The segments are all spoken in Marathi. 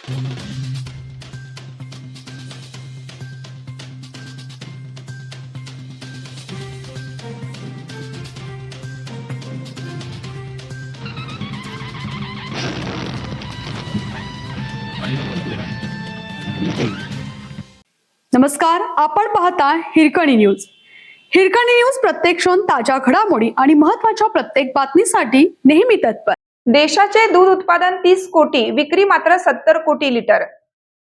नमस्कार, आपण पाहता हिरकणी न्यूज. हिरकणी न्यूज प्रत्येक क्षण ताज्या घडामोडी आणि महत्त्वाच्या प्रत्येक बातमीसाठी नेहमी तत्पर. देशाचे दूध उत्पादन 30 कोटी, विक्री मात्र 70 कोटी लिटर.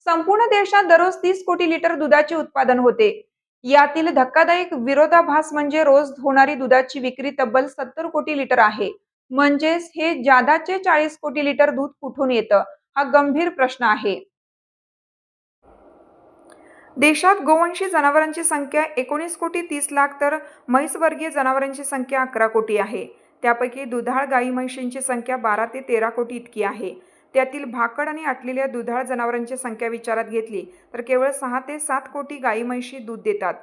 संपूर्ण देशात दररोज 30 कोटी लिटर दुधाचे उत्पादन होते. यातील धक्कादायक विरोधाभास म्हणजे रोज होणारी दुधाची विक्री तब्बल 70 कोटी लिटर आहे. म्हणजेच हे जादाचे 40 कोटी लिटर दूध कुठून येतं, हा गंभीर प्रश्न आहे. देशात गोवंशी जनावरांची संख्या 19 कोटी 30 लाख तर म्हैसवर्गीय जनावरांची संख्या 11 कोटी आहे. त्यापैकी दुधाळ गाई म्हशींची संख्या 12 ते 13 कोटी इतकी आहे. त्यातील भाकड आणि आटलेल्या दुधाळ जनावरांची संख्या विचारात घेतली तर केवळ 6 ते 7 कोटी गाई म्हशी दूध देतात.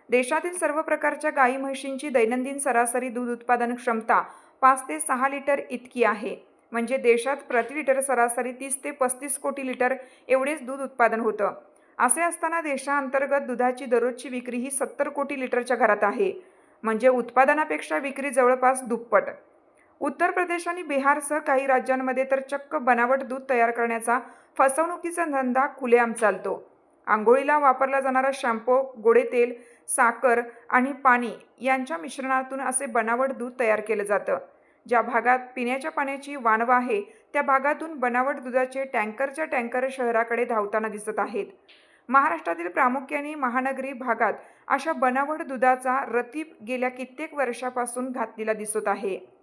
देशातील सर्व प्रकारच्या गाई म्हशींची दैनंदिन सरासरी दूध उत्पादन क्षमता 5 ते 6 लिटर इतकी आहे. म्हणजे देशात प्रति लिटर सरासरी 30 ते 35 कोटी लिटर एवढेच दूध उत्पादन होतं. असे असताना देशांतर्गत दुधाची दररोजची विक्री ही 70 कोटी लिटरच्या घरात आहे. म्हणजे उत्पादनापेक्षा विक्री जवळपास दुप्पट. उत्तर प्रदेश आणि बिहारसह काही राज्यांमध्ये तर चक्क बनावट दूध तयार करण्याचा फसवणुकीचा धंदा खुलेआम चालतो. आंघोळीला वापरला जाणारा शॅम्पू, गोडे तेल, साखर आणि पाणी यांच्या मिश्रणातून असे बनावट दूध तयार केलं जातं. ज्या भागात पिण्याच्या पाण्याची वानवा आहे त्या भागातून बनावट दुधाचे टँकरच्या टँकर शहराकडे धावताना दिसत आहेत. महाराष्ट्रातील प्रामुख्याने महानगरी भागात अशा बनावट दुधाचा रतीब गेल्या कित्येक वर्षापासून घातलेला दिसत आहे.